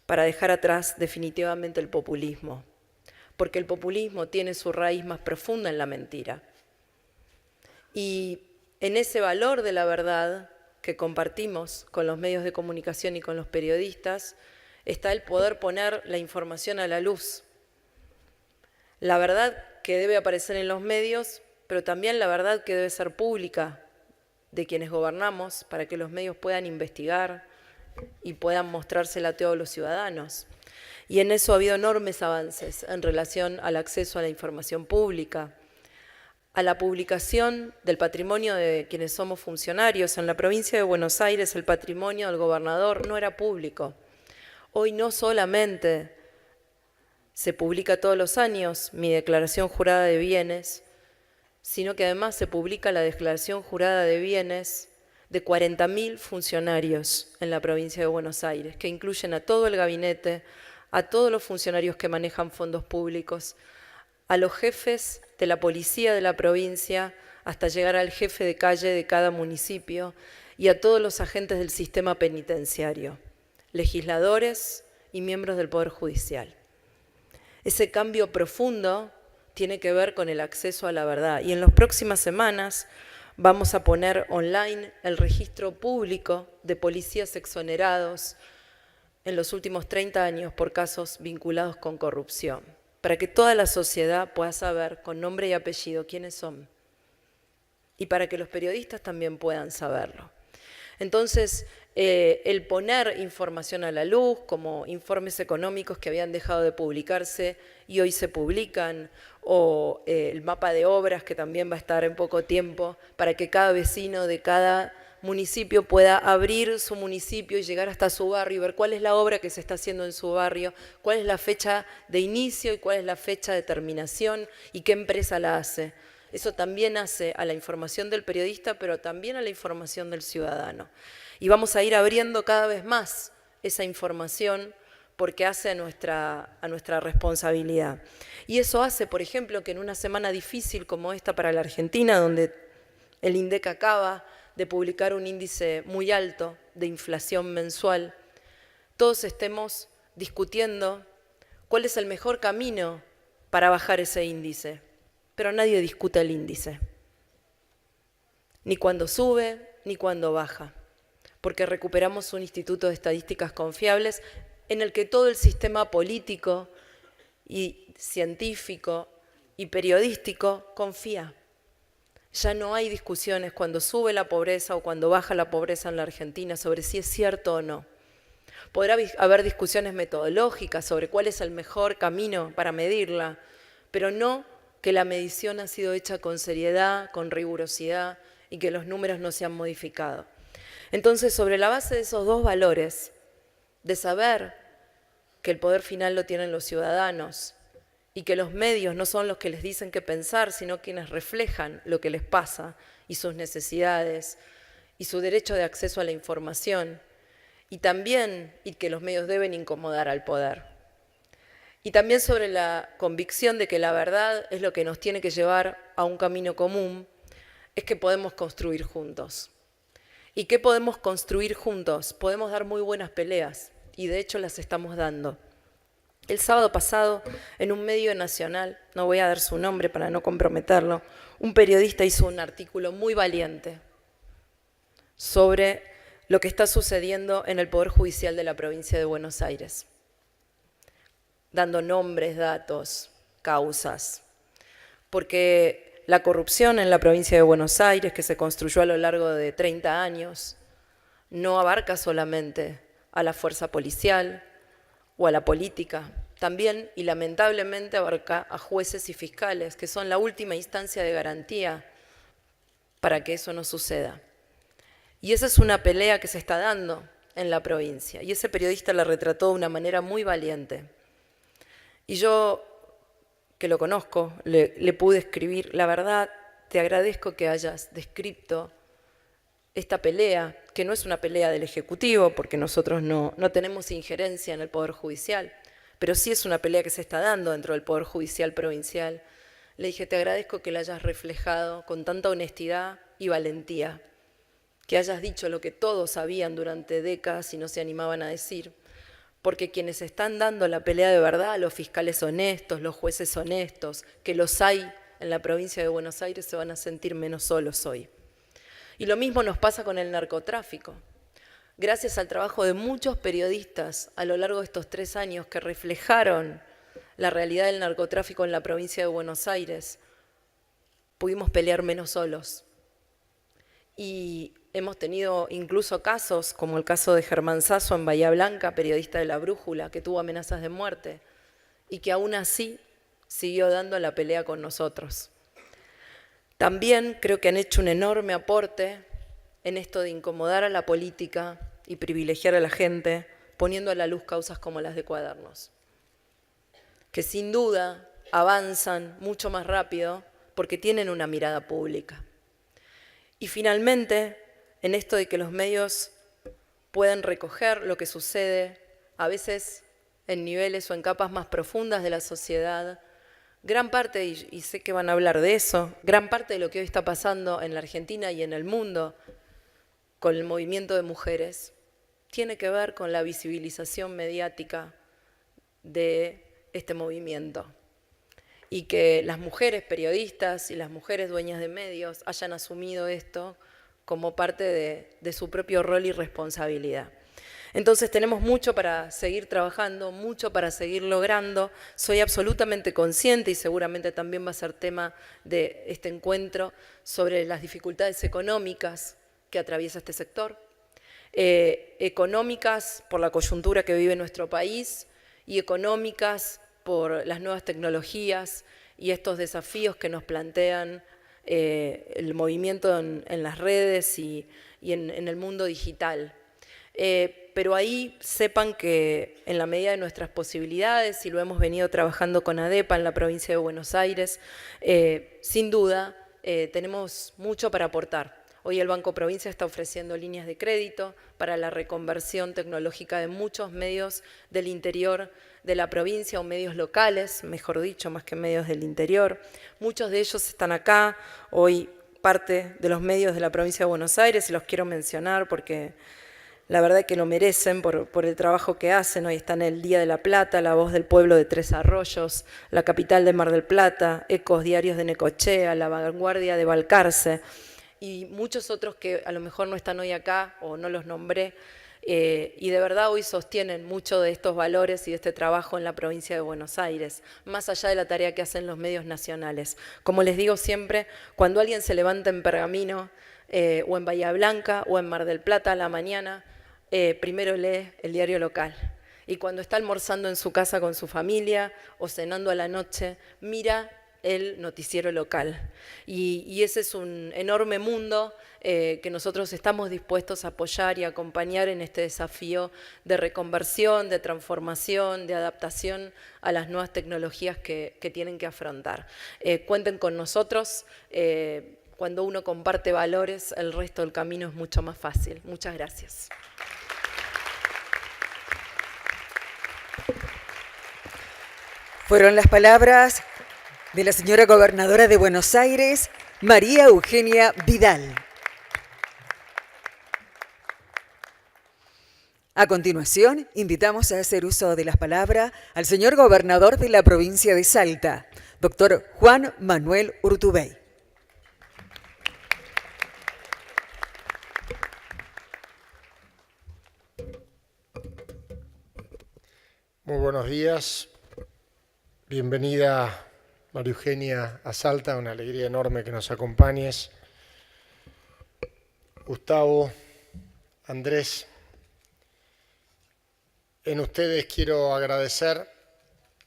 Speaker 5: para dejar atrás definitivamente el populismo. Porque el populismo tiene su raíz más profunda en la mentira. Y en ese valor de la verdad que compartimos con los medios de comunicación y con los periodistas, está el poder poner la información a la luz. La verdad que debe aparecer en los medios, pero también la verdad que debe ser pública de quienes gobernamos para que los medios puedan investigar y puedan mostrársela a todos los ciudadanos. Y en eso ha habido enormes avances en relación al acceso a la información pública, a la publicación del patrimonio de quienes somos funcionarios. En la provincia de Buenos Aires el patrimonio del gobernador no era público. Hoy no solamente se publica todos los años mi declaración jurada de bienes, sino que además se publica la declaración jurada de bienes de 40.000 funcionarios en la provincia de Buenos Aires, que incluyen a todo el gabinete, a todos los funcionarios que manejan fondos públicos, a los jefes de la policía de la provincia, hasta llegar al jefe de calle de cada municipio, y a todos los agentes del sistema penitenciario, legisladores y miembros del Poder Judicial. Ese cambio profundo tiene que ver con el acceso a la verdad. Y en las próximas semanas vamos a poner online el registro público de policías exonerados en los últimos 30 años por casos vinculados con corrupción, para que toda la sociedad pueda saber con nombre y apellido quiénes son, y para que los periodistas también puedan saberlo. Entonces, el poner información a la luz, como informes económicos que habían dejado de publicarse y hoy se publican, o el mapa de obras que también va a estar en poco tiempo, para que cada vecino de cada municipio pueda abrir su municipio y llegar hasta su barrio y ver cuál es la obra que se está haciendo en su barrio, cuál es la fecha de inicio y cuál es la fecha de terminación y qué empresa la hace. Eso también hace a la información del periodista, pero también a la información del ciudadano. Y vamos a ir abriendo cada vez más esa información porque hace a nuestra responsabilidad. Y eso hace, por ejemplo, que en una semana difícil como esta para la Argentina, donde el INDEC acaba de publicar un índice muy alto de inflación mensual, todos estemos discutiendo cuál es el mejor camino para bajar ese índice. Pero nadie discute el índice, ni cuando sube, ni cuando baja, porque recuperamos un instituto de estadísticas confiables en el que todo el sistema político y científico y periodístico confía. Ya no hay discusiones cuando sube la pobreza o cuando baja la pobreza en la Argentina sobre si es cierto o no. Podrá haber discusiones metodológicas sobre cuál es el mejor camino para medirla, pero no que la medición ha sido hecha con seriedad, con rigurosidad y que los números no se han modificado. Entonces, sobre la base de esos dos valores, de saber que el poder final lo tienen los ciudadanos y que los medios no son los que les dicen qué pensar, sino quienes reflejan lo que les pasa y sus necesidades y su derecho de acceso a la información, y también que los medios deben incomodar al poder. Y también sobre la convicción de que la verdad es lo que nos tiene que llevar a un camino común, es que podemos construir juntos. ¿Y qué podemos construir juntos? Podemos dar muy buenas peleas, y de hecho las estamos dando. El sábado pasado, en un medio nacional, no voy a dar su nombre para no comprometerlo, un periodista hizo un artículo muy valiente sobre lo que está sucediendo en el Poder Judicial de la provincia de Buenos Aires, dando nombres, datos, causas, porque la corrupción en la provincia de Buenos Aires, que se construyó a lo largo de 30 años, no abarca solamente a la fuerza policial o a la política, también y lamentablemente abarca a jueces y fiscales, que son la última instancia de garantía para que eso no suceda. Y esa es una pelea que se está dando en la provincia, y ese periodista la retrató de una manera muy valiente. Y yo, que lo conozco, le pude escribir: la verdad, te agradezco que hayas descrito esta pelea, que no es una pelea del Ejecutivo, porque nosotros no tenemos injerencia en el Poder Judicial, pero sí es una pelea que se está dando dentro del Poder Judicial provincial. Le dije: te agradezco que la hayas reflejado con tanta honestidad y valentía, que hayas dicho lo que todos sabían durante décadas y no se animaban a decir, porque quienes están dando la pelea de verdad, los fiscales honestos, los jueces honestos, que los hay en la provincia de Buenos Aires, se van a sentir menos solos hoy. Y lo mismo nos pasa con el narcotráfico. Gracias al trabajo de muchos periodistas a lo largo de estos 3 años que reflejaron la realidad del narcotráfico en la provincia de Buenos Aires, pudimos pelear menos solos. Y hemos tenido incluso casos, como el caso de Germán Sasso en Bahía Blanca, periodista de La Brújula, que tuvo amenazas de muerte y que aún así siguió dando la pelea con nosotros. También creo que han hecho un enorme aporte en esto de incomodar a la política y privilegiar a la gente, poniendo a la luz causas como las de Cuadernos, que sin duda avanzan mucho más rápido porque tienen una mirada pública. Y finalmente, en esto de que los medios pueden recoger lo que sucede, a veces en niveles o en capas más profundas de la sociedad, gran parte, y sé que van a hablar de eso, gran parte de lo que hoy está pasando en la Argentina y en el mundo con el movimiento de mujeres, tiene que ver con la visibilización mediática de este movimiento. Y que las mujeres periodistas y las mujeres dueñas de medios hayan asumido esto como parte de su propio rol y responsabilidad. Entonces tenemos mucho para seguir trabajando, mucho para seguir logrando. Soy absolutamente consciente, y seguramente también va a ser tema de este encuentro, sobre las dificultades económicas que atraviesa este sector, económicas por la coyuntura que vive nuestro país y económicas por las nuevas tecnologías y estos desafíos que nos plantean el movimiento en las redes y en el mundo digital. Pero ahí sepan que en la medida de nuestras posibilidades, y lo hemos venido trabajando con ADEPA en la provincia de Buenos Aires, sin duda tenemos mucho para aportar. Hoy el Banco Provincia está ofreciendo líneas de crédito para la reconversión tecnológica de muchos medios del interior de la provincia o medios locales, mejor dicho, más que medios del interior. Muchos de ellos están acá, hoy parte de los medios de la provincia de Buenos Aires, y los quiero mencionar porque la verdad es que lo merecen por el trabajo que hacen. Hoy están el Día de la Plata, La Voz del Pueblo de Tres Arroyos, La Capital de Mar del Plata, Ecos Diarios de Necochea, La Vanguardia de Balcarce y muchos otros que a lo mejor no están hoy acá o no los nombré, y de verdad hoy sostienen mucho de estos valores y de este trabajo en la provincia de Buenos Aires, más allá de la tarea que hacen los medios nacionales. Como les digo siempre, cuando alguien se levanta en Pergamino, o en Bahía Blanca, o en Mar del Plata a la mañana, primero lee el diario local. Y cuando está almorzando en su casa con su familia o cenando a la noche, mira el noticiero local. Y ese es un enorme mundo que nosotros estamos dispuestos a apoyar y acompañar en este desafío de reconversión, de transformación, de adaptación a las nuevas tecnologías que tienen que afrontar. Cuenten con nosotros. Cuando uno comparte valores, el resto del camino es mucho más fácil. Muchas gracias.
Speaker 1: Fueron las palabras de la señora gobernadora de Buenos Aires, María Eugenia Vidal. A continuación, invitamos a hacer uso de las palabras al señor gobernador de la provincia de Salta, doctor Juan Manuel Urtubey.
Speaker 6: Muy buenos días. Bienvenida, María Eugenia, a Salta. Una alegría enorme que nos acompañes. Gustavo, Andrés, en ustedes quiero agradecer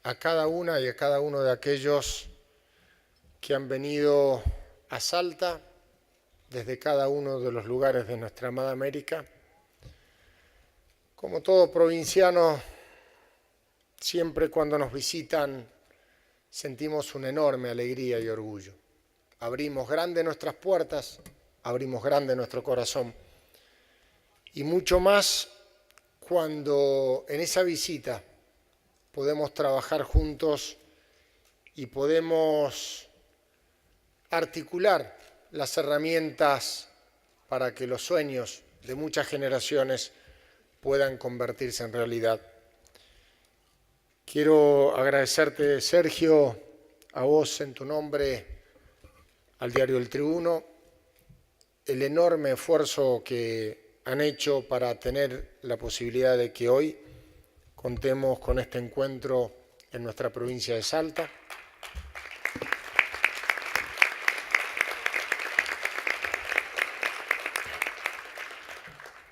Speaker 6: a cada una y a cada uno de aquellos que han venido a Salta desde cada uno de los lugares de nuestra amada América. Como todo provinciano, siempre cuando nos visitan sentimos una enorme alegría y orgullo. Abrimos grande nuestras puertas, abrimos grande nuestro corazón. Y mucho más cuando en esa visita podemos trabajar juntos y podemos articular las herramientas para que los sueños de muchas generaciones puedan convertirse en realidad. Quiero agradecerte, Sergio, a vos en tu nombre, al diario El Tribuno, el enorme esfuerzo que han hecho para tener la posibilidad de que hoy contemos con este encuentro en nuestra provincia de Salta.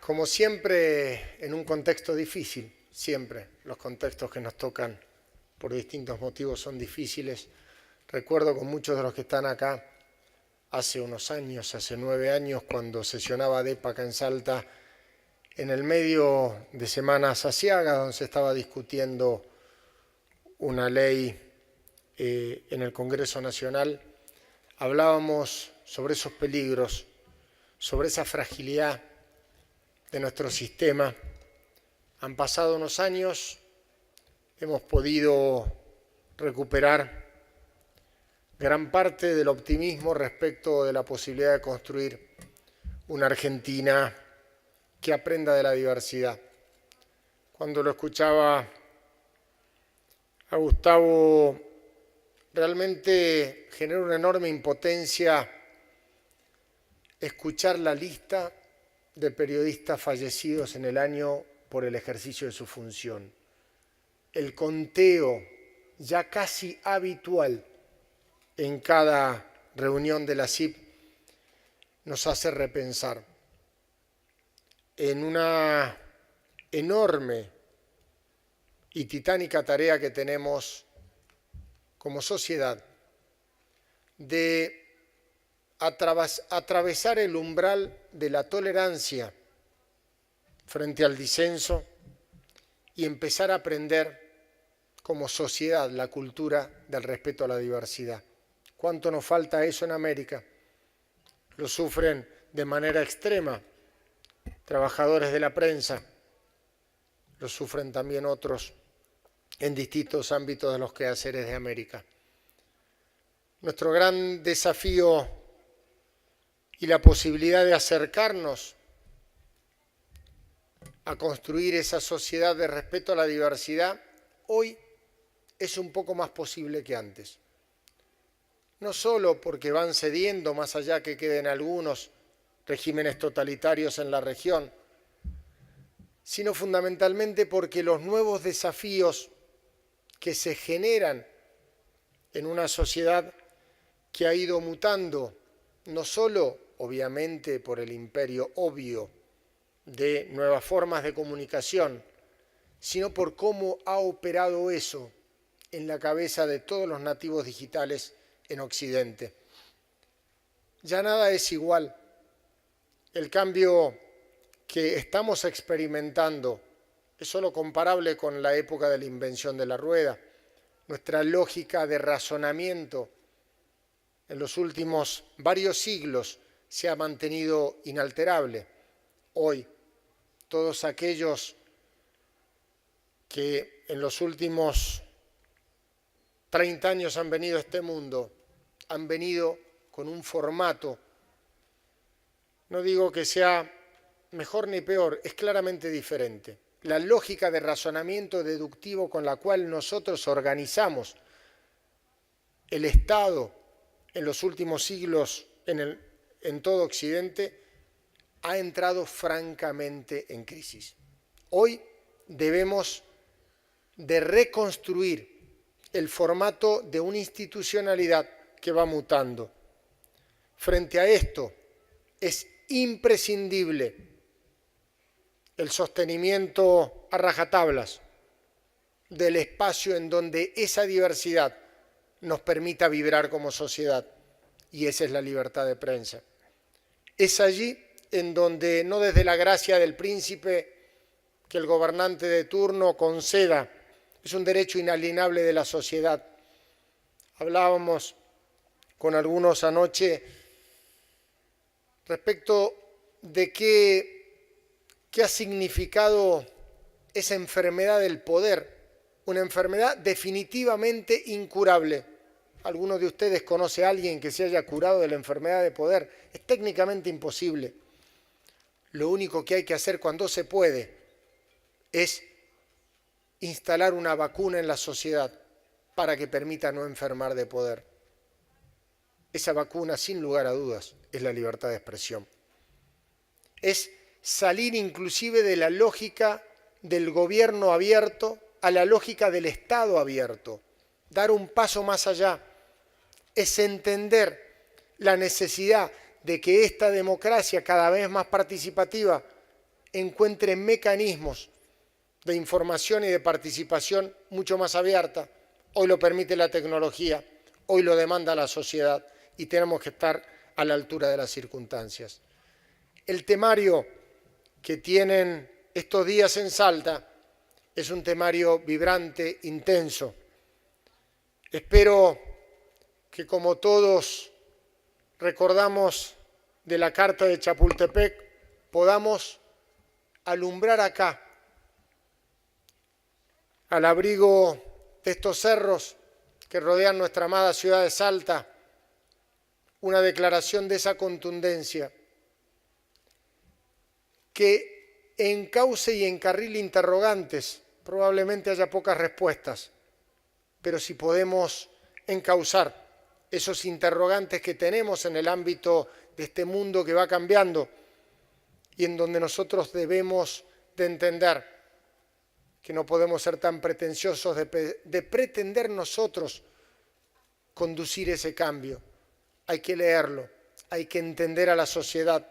Speaker 6: Como siempre, en un contexto difícil, siempre los contextos que nos tocan por distintos motivos son difíciles. Recuerdo con muchos de los que están acá, hace unos años, hace 9 años, cuando sesionaba DEPA acá en Salta, en el medio de Semanas Aciagas, donde se estaba discutiendo una ley en el Congreso Nacional, hablábamos sobre esos peligros, sobre esa fragilidad de nuestro sistema. Han pasado unos años, hemos podido recuperar gran parte del optimismo respecto de la posibilidad de construir una Argentina que aprenda de la diversidad. Cuando lo escuchaba a Gustavo, realmente generó una enorme impotencia escuchar la lista de periodistas fallecidos en el año por el ejercicio de su función. El conteo ya casi habitual en cada reunión de la CIP nos hace repensar en una enorme y titánica tarea que tenemos como sociedad de atravesar el umbral de la tolerancia frente al disenso y empezar a aprender como sociedad la cultura del respeto a la diversidad. ¿Cuánto nos falta eso en América? Lo sufren de manera extrema trabajadores de la prensa, lo sufren también otros en distintos ámbitos de los quehaceres de América. Nuestro gran desafío y la posibilidad de acercarnos a construir esa sociedad de respeto a la diversidad hoy es un poco más posible que antes. No solo porque van cediendo, más allá que queden algunos regímenes totalitarios en la región, sino fundamentalmente porque los nuevos desafíos que se generan en una sociedad que ha ido mutando, no solo obviamente por el imperio obvio de nuevas formas de comunicación, sino por cómo ha operado eso en la cabeza de todos los nativos digitales en Occidente. Ya nada es igual. El cambio que estamos experimentando es solo comparable con la época de la invención de la rueda. Nuestra lógica de razonamiento en los últimos varios siglos se ha mantenido inalterable. Hoy, todos aquellos que en los últimos 30 años han venido a este mundo, han venido con un formato, no digo que sea mejor ni peor, es claramente diferente. La lógica de razonamiento deductivo con la cual nosotros organizamos el Estado en los últimos siglos en todo Occidente ha entrado francamente en crisis. Hoy debemos de reconstruir el formato de una institucionalidad que va mutando. Frente a esto, es imprescindible el sostenimiento a rajatablas del espacio en donde esa diversidad nos permita vibrar como sociedad, y esa es la libertad de prensa. Es allí en donde, no desde la gracia del príncipe que el gobernante de turno conceda, es un derecho inalienable de la sociedad. Hablábamos con algunos anoche respecto de qué ha significado esa enfermedad del poder, una enfermedad definitivamente incurable. ¿Alguno de ustedes conoce a alguien que se haya curado de la enfermedad de poder? Es técnicamente imposible. Lo único que hay que hacer cuando se puede es instalar una vacuna en la sociedad para que permita no enfermar de poder. Esa vacuna, sin lugar a dudas, es la libertad de expresión. Es salir inclusive de la lógica del gobierno abierto a la lógica del Estado abierto. Dar un paso más allá. Es entender la necesidad de que esta democracia cada vez más participativa encuentre mecanismos de información y de participación mucho más abierta. Hoy lo permite la tecnología, hoy lo demanda la sociedad y tenemos que estar a la altura de las circunstancias. El temario que tienen estos días en Salta es un temario vibrante, intenso. Espero que, como todos recordamos de la Carta de Chapultepec, podamos alumbrar acá, al abrigo de estos cerros que rodean nuestra amada ciudad de Salta, una declaración de esa contundencia que encauce y encarrile interrogantes. Probablemente haya pocas respuestas, pero si podemos encauzar esos interrogantes que tenemos en el ámbito de este mundo que va cambiando y en donde nosotros debemos de entender que no podemos ser tan pretenciosos de pretender nosotros conducir ese cambio. Hay que leerlo, hay que entender a la sociedad.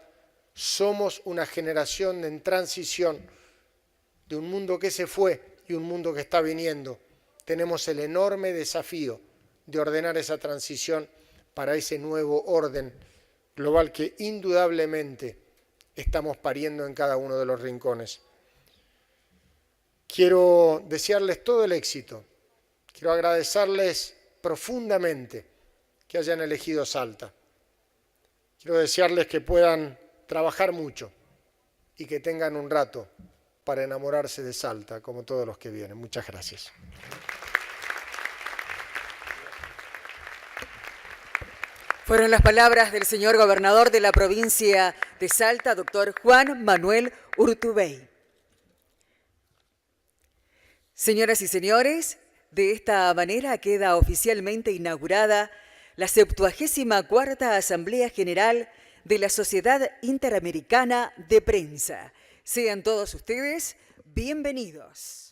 Speaker 6: Somos una generación en transición de un mundo que se fue y un mundo que está viniendo. Tenemos el enorme desafío de ordenar esa transición para ese nuevo orden global que indudablemente estamos pariendo en cada uno de los rincones. Quiero desearles todo el éxito. Quiero agradecerles profundamente que hayan elegido Salta. Quiero desearles que puedan trabajar mucho y que tengan un rato para enamorarse de Salta, como todos los que vienen. Muchas gracias.
Speaker 1: Fueron las palabras del señor gobernador de la provincia de Salta, doctor Juan Manuel Urtubey. Señoras y señores, de esta manera queda oficialmente inaugurada la 74ª Asamblea General de la Sociedad Interamericana de Prensa. Sean todos ustedes bienvenidos.